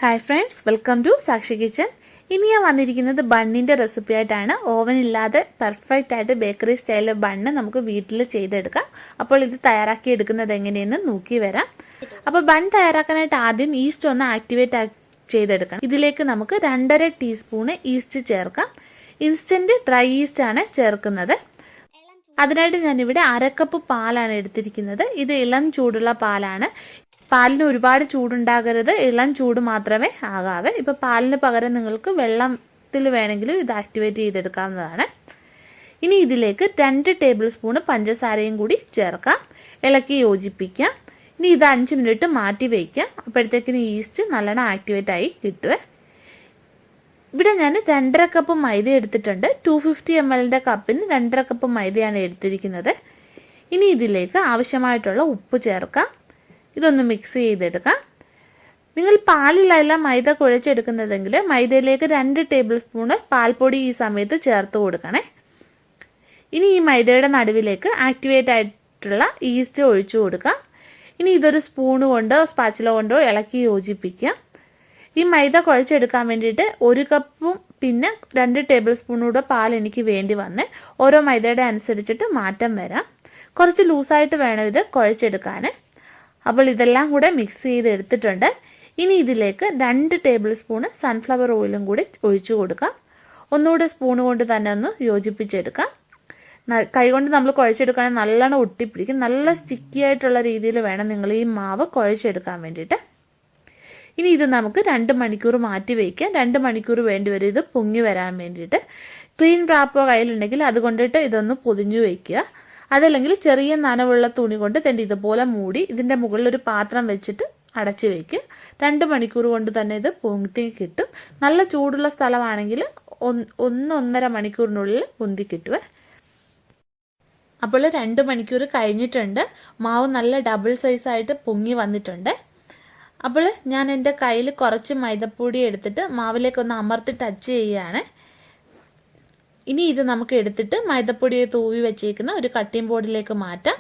Hi friends, welcome to Sakshi Kitchen. ഇനി ഞാൻ വന്നിരിക്കുന്നത് ബണ്ണിന്റെ റെസിപ്പി ആയിട്ടാണ്. ഓവൻ ഇല്ലാതെ പെർഫെക്റ്റ് ആയിട്ട് ബേക്കറി സ്റ്റൈൽ ബണ്ണ് നമുക്ക് വീട്ടിൽ ചെയ്തെടുക്കാം. അപ്പോൾ ഇത് തയ്യാറാക്കി എടുക്കുന്നത് എങ്ങനെയെന്ന് നോക്കി വരാം. അപ്പോൾ ബൺ തയ്യാറാക്കാനായിട്ട് ആദ്യം ഈസ്റ്റ് ഒന്ന് ആക്ടിവേറ്റ് ചെയ്തെടുക്കണം. ഇതിലേക്ക് നമുക്ക് 2.5 ടീസ്പൂൺ ഈസ്റ്റ് ചേർക്കാം. ഇൻസ്റ്റന്റ് ഡ്രൈ ഈസ്റ്റ് ആണ് ചേർക്കുന്നത്. അതിനായിട്ട് ഞാനിവിടെ 1/2 കപ്പ് പാലാണ് എടുത്തിരിക്കുന്നത്. ഇത് ഇളം ചൂടുള്ള പാലാണ്. പാലിന് ഒരുപാട് ചൂടുണ്ടാകരുത്, ഇളം ചൂട് മാത്രമേ ആകാവേ. ഇപ്പോൾ പാലിന് പകരം നിങ്ങൾക്ക് വെള്ളത്തിൽ വേണമെങ്കിലും ഇത് ആക്ടിവേറ്റ് ചെയ്തെടുക്കാവുന്നതാണ്. ഇനി ഇതിലേക്ക് 2 ടേബിൾ സ്പൂൺ പഞ്ചസാരയും കൂടി ചേർക്കാം. ഇളക്കി യോജിപ്പിക്കാം. ഇനി ഇത് 5 മിനിറ്റ് മാറ്റി വയ്ക്കാം. അപ്പോഴത്തേക്കിന് ഈസ്റ്റ് നല്ലോണം ആക്ടിവേറ്റ് ആയി കിട്ടുവേ. ഇവിടെ ഞാൻ 2.5 കപ്പ് മൈദ എടുത്തിട്ടുണ്ട്. 250 ml കപ്പിന് 2.5 കപ്പ് മൈദയാണ് എടുത്തിരിക്കുന്നത്. ഇനി ഇതിലേക്ക് ആവശ്യമായിട്ടുള്ള ഉപ്പ് ചേർക്കാം. ഇതൊന്ന് മിക്സ് ചെയ്തെടുക്കാം. നിങ്ങൾ പാലിലല്ല മൈദ കുഴച്ചെടുക്കുന്നതെങ്കിൽ മൈദയിലേക്ക് 2 ടേബിൾ സ്പൂൺ പാൽപ്പൊടി ഈ സമയത്ത് ചേർത്ത് കൊടുക്കണേ. ഇനി ഈ മൈദയുടെ നടുവിലേക്ക് ആക്ടിവേറ്റ് ആയിട്ടുള്ള ഈസ്റ്റ് ഒഴിച്ചു കൊടുക്കാം. ഇനി ഇതൊരു സ്പൂൺ കൊണ്ടോ സ്പാച്ചുല കൊണ്ടോ ഇളക്കി യോജിപ്പിക്കാം. ഈ മൈദ കുഴച്ചെടുക്കാൻ വേണ്ടിയിട്ട് 1 കപ്പും പിന്നെ 2 ടേബിൾ സ്പൂണൂടെ പാൽ എനിക്ക് വേണ്ടി വന്നേ. ഓരോ മൈദയുടെ അനുസരിച്ചിട്ട് മാറ്റം വരാം. കുറച്ച് ലൂസായിട്ട് വേണം ഇത് കുഴച്ചെടുക്കാൻ. അപ്പോൾ ഇതെല്ലാം കൂടെ മിക്സ് ചെയ്ത് എടുത്തിട്ടുണ്ട്. ഇനി ഇതിലേക്ക് 2 ടേബിൾ സ്പൂൺ സൺഫ്ലവർ ഓയിലും കൂടി ഒഴിച്ചു കൊടുക്കാം. ഒന്നുകൂടെ സ്പൂൺ കൊണ്ട് തന്നെ ഒന്ന് യോജിപ്പിച്ചെടുക്കാം. കൈകൊണ്ട് നമ്മൾ കുഴച്ചെടുക്കുകയാണെങ്കിൽ നല്ലോണം ഒട്ടിപ്പിടിക്കും. നല്ല സ്റ്റിക്കി ആയിട്ടുള്ള രീതിയിൽ വേണം നിങ്ങൾ ഈ മാവ് കുഴച്ചെടുക്കാൻ വേണ്ടിയിട്ട്. ഇനി ഇത് നമുക്ക് 2 മണിക്കൂർ മാറ്റി വയ്ക്കാം. 2 മണിക്കൂർ വേണ്ടി വരും ഇത് പൊങ്ങി വരാൻ വേണ്ടിയിട്ട്. ക്ലീൻ റാപ്പോ കയ്യിലുണ്ടെങ്കിൽ അതുകൊണ്ടിട്ട് ഇതൊന്ന് പൊതിഞ്ഞു വയ്ക്കുക. അതല്ലെങ്കിൽ ചെറിയ നനവുള്ള തുണി കൊണ്ട് തന്നെ ഇതുപോലെ മൂടി ഇതിൻ്റെ മുകളിൽ ഒരു പാത്രം വെച്ചിട്ട് അടച്ചു വയ്ക്കുക. 2 മണിക്കൂർ കൊണ്ട് തന്നെ ഇത് പൊന്തി കിട്ടും. നല്ല ചൂടുള്ള സ്ഥലമാണെങ്കിൽ 1-1.5 മണിക്കൂറിനുള്ളിൽ പൊന്തി കിട്ടുവേ. അപ്പോൾ 2 മണിക്കൂർ കഴിഞ്ഞിട്ടുണ്ട്. മാവ് നല്ല ഡബിൾ സൈസായിട്ട് പൊങ്ങി വന്നിട്ടുണ്ട്. അപ്പോൾ ഞാൻ എൻ്റെ കയ്യിൽ കുറച്ച് മൈദപ്പൊടി എടുത്തിട്ട് മാവിലേക്കൊന്ന് അമർത്തി ടച്ച് ചെയ്യുകയാണ്. ഇനി ഇത് നമുക്ക് എടുത്തിട്ട് മൈദപ്പൊടിയെ തൂവി വെച്ചേക്കുന്ന ഒരു കട്ടിംഗ് ബോർഡിലേക്ക് മാറ്റാം.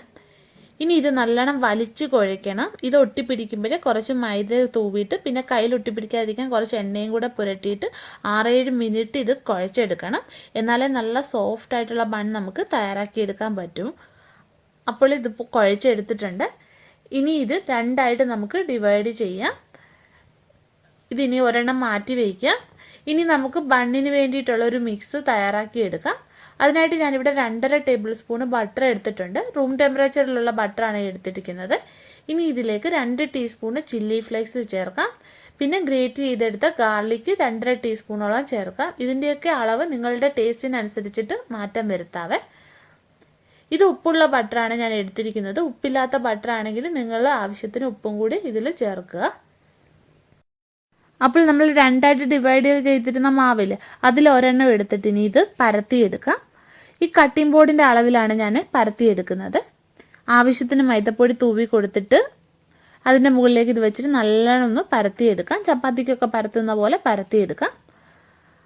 ഇനി ഇത് നല്ലോണം വലിച്ച് കുഴയ്ക്കണം. ഇത് ഒട്ടിപ്പിടിക്കുമ്പോഴേ കുറച്ച് മൈദ തൂവിയിട്ട് പിന്നെ കയ്യിൽ ഒട്ടിപ്പിടിക്കാതിരിക്കാൻ കുറച്ച് എണ്ണയും കൂടെ പുരട്ടിയിട്ട് 6-7 മിനിറ്റ് ഇത് കുഴച്ചെടുക്കണം. എന്നാലേ നല്ല സോഫ്റ്റ് ആയിട്ടുള്ള ബൺ നമുക്ക് തയ്യാറാക്കിയെടുക്കാൻ പറ്റും. അപ്പോൾ ഇതിപ്പോൾ കുഴച്ചെടുത്തിട്ടുണ്ട്. ഇനി ഇത് 2ആയിട്ട് നമുക്ക് ഡിവൈഡ് ചെയ്യാം. ഇതിനി ഒരെണ്ണം മാറ്റി വയ്ക്കാം. ഇനി നമുക്ക് ബണ്ണിന് വേണ്ടിയിട്ടുള്ള ഒരു മിക്സ് തയ്യാറാക്കി എടുക്കാം. അതിനായിട്ട് ഞാനിവിടെ 2.5 ടേബിൾ സ്പൂൺ ബട്ടർ എടുത്തിട്ടുണ്ട്. റൂം ടെമ്പറേച്ചറിലുള്ള ബട്ടറാണ് എടുത്തിരിക്കുന്നത്. ഇനി ഇതിലേക്ക് 2 ടീസ്പൂൺ ചില്ലി ഫ്ലേക്സ് ചേർക്കാം. പിന്നെ ഗ്രേറ്റ് ചെയ്തെടുത്ത ഗാർലിക്ക് 2.5 ടീസ്പൂണോളം ചേർക്കാം. ഇതിൻ്റെയൊക്കെ അളവ് നിങ്ങളുടെ ടേസ്റ്റിനനുസരിച്ചിട്ട് മാറ്റം വരുത്താവേ. ഇത് ഉപ്പുള്ള ബട്ടറാണ് ഞാൻ എടുത്തിരിക്കുന്നത്. ഉപ്പില്ലാത്ത ബട്ടറാണെങ്കിൽ നിങ്ങൾ ആവശ്യത്തിന് ഉപ്പും കൂടി ഇതിൽ ചേർക്കുക. അപ്പോൾ നമ്മൾ 2ആയിട്ട് ഡിവൈഡ് ചെയ്തിരുന്ന മാവില് അതിൽ ഒരെണ്ണം എടുത്തിട്ട് ഇനി ഇത് പരത്തിയെടുക്കാം. ഈ കട്ടിംഗ് ബോർഡിന്റെ അളവിലാണ് ഞാൻ പരത്തിയെടുക്കുന്നത്. ആവശ്യത്തിന് മൈദപ്പൊടി തൂവി കൊടുത്തിട്ട് അതിൻ്റെ മുകളിലേക്ക് ഇത് വെച്ചിട്ട് നല്ലോണം ഒന്ന് പരത്തിയെടുക്കാം. ചപ്പാത്തിക്കൊക്കെ പരത്തുന്ന പോലെ പരത്തിയെടുക്കാം.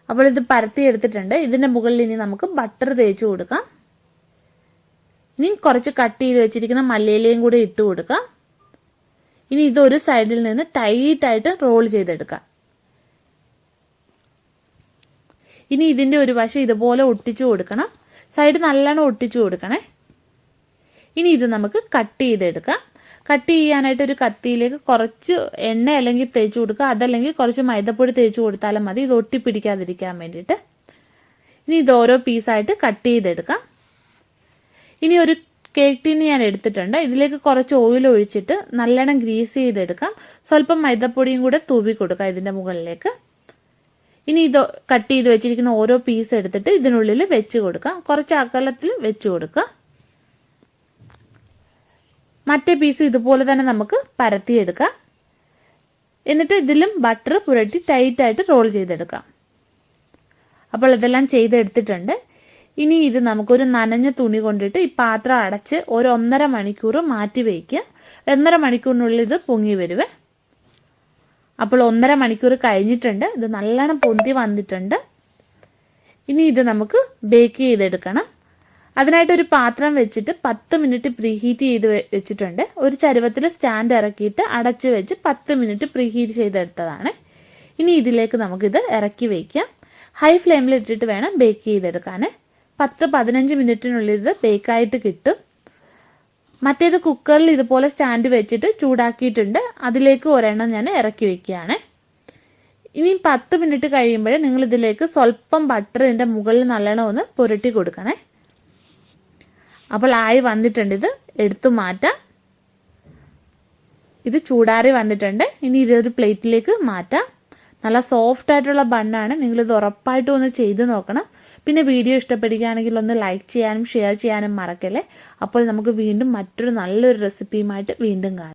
അപ്പോൾ ഇത് പരത്തിയെടുത്തിട്ടുണ്ട്. ഇതിൻ്റെ മുകളിൽ ഇനി നമുക്ക് ബട്ടർ തേച്ച് കൊടുക്കാം. ഇനി കുറച്ച് കട്ട് ചെയ്ത് വെച്ചിരിക്കുന്ന മല്ലിയിലയും കൂടി ഇട്ട് കൊടുക്കാം. ഇനി ഇതൊരു സൈഡിൽ നിന്ന് ടൈറ്റായിട്ട് റോൾ ചെയ്തെടുക്കാം. ഇനി ഇതിൻ്റെ ഒരു വശം ഇതുപോലെ ഒട്ടിച്ചു കൊടുക്കണം. സൈഡ് നല്ലോണം ഒട്ടിച്ചു കൊടുക്കണേ. ഇനി ഇത് നമുക്ക് കട്ട് ചെയ്തെടുക്കാം. കട്ട് ചെയ്യാനായിട്ട് ഒരു കത്തിയിലേക്ക് കുറച്ച് എണ്ണ അല്ലെങ്കിൽ തേച്ച് കൊടുക്കുക. അതല്ലെങ്കിൽ കുറച്ച് മൈദപ്പൊടി തേച്ച് കൊടുത്താലും മതി, ഇത് ഒട്ടിപ്പിടിക്കാതിരിക്കാൻ വേണ്ടിയിട്ട്. ഇനി ഇത് ഓരോ പീസായിട്ട് കട്ട് ചെയ്തെടുക്കാം. ഇനി ഒരു കേക്ക് ടീന് ഞാൻ എടുത്തിട്ടുണ്ട്. ഇതിലേക്ക് കുറച്ച് ഓയിൽ ഒഴിച്ചിട്ട് നല്ലോണം ഗ്രീസ് ചെയ്തെടുക്കാം. സ്വല്പം മൈദപ്പൊടിയും കൂടെ തൂവി കൊടുക്കാം ഇതിൻ്റെ മുകളിലേക്ക്. ഇനി ഇത് കട്ട് ചെയ്ത് വെച്ചിരിക്കുന്ന ഓരോ പീസ് എടുത്തിട്ട് ഇതിനുള്ളിൽ വെച്ച് കൊടുക്കാം. കുറച്ച് അകലത്തിൽ വെച്ച് കൊടുക്കുക. മറ്റേ പീസ് ഇതുപോലെ തന്നെ നമുക്ക് പരത്തിയെടുക്കാം. എന്നിട്ട് ഇതിലും ബട്ടർ പുരട്ടി ടൈറ്റായിട്ട് റോൾ ചെയ്തെടുക്കാം. അപ്പോൾ ഇതെല്ലാം ചെയ്തെടുത്തിട്ടുണ്ട്. ഇനി ഇത് നമുക്കൊരു നനഞ്ഞ തുണി കൊണ്ടിട്ട് ഈ പാത്രം അടച്ച് ഒരു 1.5 മണിക്കൂർ മാറ്റി വയ്ക്കുക. 1.5 മണിക്കൂറിനുള്ളിൽ ഇത് പൊങ്ങി വരുവേ. അപ്പോൾ 1.5 മണിക്കൂർ കഴിഞ്ഞിട്ടുണ്ട്. ഇത് നല്ലോണം പൊന്തി വന്നിട്ടുണ്ട്. ഇനി ഇത് നമുക്ക് ബേക്ക് ചെയ്തെടുക്കണം. അതിനായിട്ടൊരു പാത്രം വെച്ചിട്ട് 10 മിനിറ്റ് പ്രീഹീറ്റ് ചെയ്ത് വെച്ചിട്ടുണ്ട്. ഒരു ചരുവത്തിൽ സ്റ്റാൻഡ് ഇറക്കിയിട്ട് അടച്ചു വെച്ച് 10 മിനിറ്റ് പ്രീഹീറ്റ് ചെയ്തെടുത്തതാണ്. ഇനി ഇതിലേക്ക് നമുക്കിത് ഇറക്കി വയ്ക്കാം. ഹൈ ഫ്ലെയിമിൽ ഇട്ടിട്ട് വേണം ബേക്ക് ചെയ്തെടുക്കാൻ. 10-15 മിനിറ്റിനുള്ളിൽ ഇത് ബേക്കായിട്ട് കിട്ടും. മറ്റേത് കുക്കറിൽ ഇതുപോലെ സ്റ്റാൻഡ് വെച്ചിട്ട് ചൂടാക്കിയിട്ടുണ്ട്. അതിലേക്ക് ഒരെണ്ണം ഞാൻ ഇറക്കി വയ്ക്കുകയാണ്. ഇനി 10 മിനിറ്റ് കഴിയുമ്പോൾ നിങ്ങൾ ഇതിലേക്ക് സ്വല്പം ബട്ടർ ഇതിൻ്റെ മുകളിൽ നല്ലോണം ഒന്ന് പുരട്ടി കൊടുക്കണേ. അപ്പോൾ ആയി വന്നിട്ടുണ്ട്. ഇത് എടുത്തു മാറ്റാം. ഇത് ചൂടാറി വന്നിട്ടുണ്ട്. ഇനി ഇതൊരു പ്ലേറ്റിലേക്ക് മാറ്റാം. നല്ല സോഫ്റ്റ് ആയിട്ടുള്ള ബണ്ണാണ്. നിങ്ങളിത് ഉറപ്പായിട്ടും ഒന്ന് ചെയ്ത് നോക്കണം. പിന്നെ വീഡിയോ ഇഷ്ടപ്പെടുകയാണെങ്കിൽ ഒന്ന് ലൈക്ക് ചെയ്യാനും ഷെയർ ചെയ്യാനും മറക്കല്ലേ. അപ്പോൾ നമുക്ക് വീണ്ടും മറ്റൊരു നല്ലൊരു റെസിപ്പിയുമായിട്ട് വീണ്ടും കാണാം.